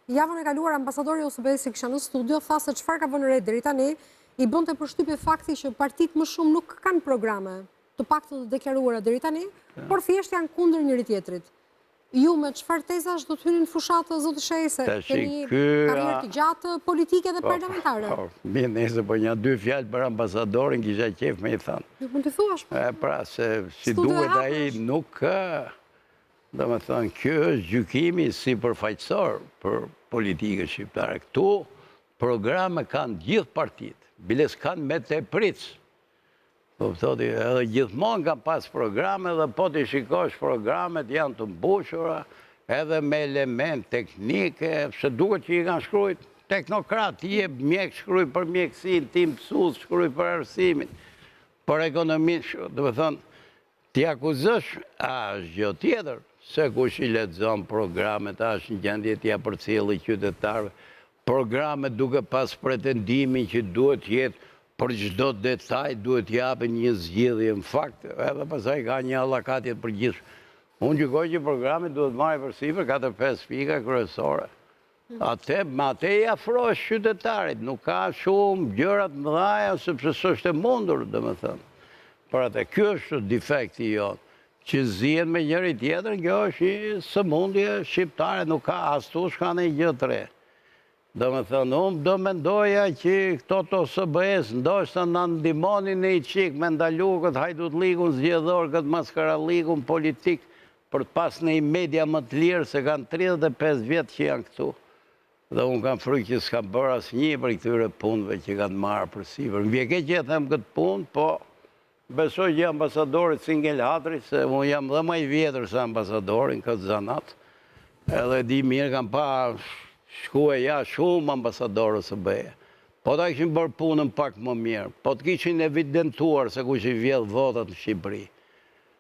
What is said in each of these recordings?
javën e kaluar ambasadori OSBE-s që kisha në studio, tha se çfarë ka vënë re deri tani, i bënte përshtypje fakti që partitë më shumë nuk kanë programe të paktën të deklaruara deri tani, por thjesht janë kundër njëri tjetrit. Ju me çfarë tezash do të hyni në fushatë, zoti Shej, se keni karrierë të gjatë politike dhe parlamentare? Mirë, nëse po një dy fjalë për ambasadorin, kisha qef me i thënë. Nuk mund të thuash po. Pra, se si duhet ai nuk ka, do me thënë, kjo është gjykimi si përfaqësor për politikën shqiptare. Këtu programe kanë gjithë partitë, biles kanë me të pritës. Edhe gjithmonë kanë pas programe dhe po të shikosh programet janë të mbushura edhe me element teknike, se duket që i kanë shkrujt teknokrat, ti je mjek shkruj për mjekësin, ti mësues shkruj për arsimin, për ekonominë, do të thonë, ti akuzësh, është gjë tjetër, se kush i lexon programet, është në gjendje t'ia përcjellë qytetarëve, programet duke pas pretendimin që duhet jetë për çdo detaj duhet japën një zgjidhje në fakt, edhe pasaj ka një allakatje të përgjithshme. Unë gjykoj që programi duhet marrë përsipër 4-5 pika kryesore. Atë i afrosh qytetarit, nuk ka shumë gjërat mëdha sepse s'është e mundur, domethënë. Por atë ky është defekti jonë, që zihen me njëri tjetër, kjo është një sëmundje shqiptare, nuk ka ashtu s'ka ndonjë gjë të re. Do me thënë, unë do mendoja që këto të OSBE-s ndoshta na ndihmonin në i qik me ndalu këtë hajdutlikun zgjedhor, këtë maskarallikun politik, për të pas në i media më të lirë, se kanë 35 vjetë që janë këtu. Dhe unë kam frikë që s'ka bërë asnjë për këtyre punëve që kanë marrë për sipër. Më vjen keq që e them këtë punë, po besoj që ambasadorit Singel Hatri, se unë jam dhe më i vjetër se ambasadorin këtë zanat, edhe di mirë kam pa shkueja shumë ambasadorës së OSBE. Po ta kishin bërë punën pak më mirë, po të kishin evidentuar se kush i vjedh votat në Shqipëri.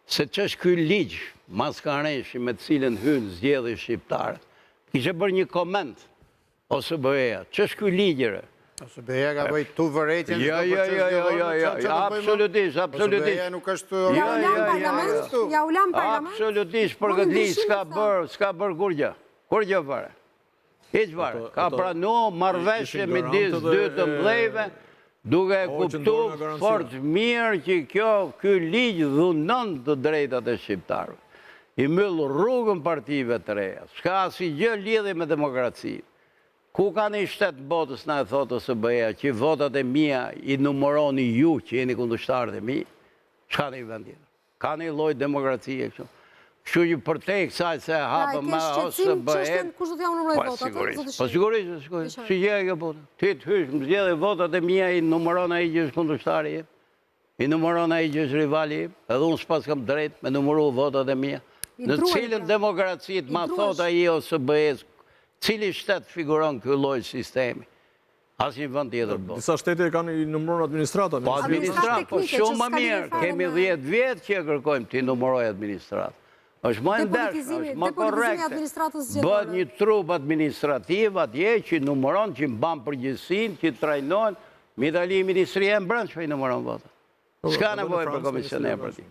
Se ç'është ky ligj maskareshi me të cilën hyn zgjedhjet shqiptare. Kishte bërë një koment OSBE-ja. Ç'është ky ligjere? OSBE-ja ka bëjë tu vërejtjen. Jo, absolutisht. OSBE-ja nuk është... Ja u lam parlament. Absolutisht, për këtë ligj s'ka bërë kurgjë. Kurgjë fare. Hiç fare. Ka pranuar marrëveshje midis dy të mbledhjeve, duke e kuptuar fort mirë që ky ligj dhunon të drejtat e shqiptarëve. I myll rrugën partive të reja. S'ka asgjë lidhje me demokracinë. Ku ka një shtet botës, na e thotë OSBE-ja, që votat e mia i numëroni ju që jeni kundërshtarët e mi? Çka në vend tjetër? Ka një lloj demokracie kështu. Kështu që për te kësaj se hapë me OSBE... Kush do t'ja numëroj votat? Po sigurisht, si gjë e kjo punë. Ti të hysh, më zgjedhë votat e mia i numëron ai që është kundërshtari im, i numëron ai që është rivali im, edhe unë s'pas kam drejt me numëru votat e mia. Në cilën demokracitë ma thot ai OSBE-s, cili shtet figuron ky lloj sistemi? Asnjë vend tjetër botë. Disa shtete kanë i numëron administrata. Po administratë, po shumë më mirë. Kemi 10 vjet që kërkojmë ti numëroj administratë. është më ndershme, është më korrekte. Bëhet një trup administrativ atje që numëron, që mban përgjegjësinë, që trajnohen, mi dali Ministria e Brendshme i numëron votat. S'ka nevojë për komisioner për ti.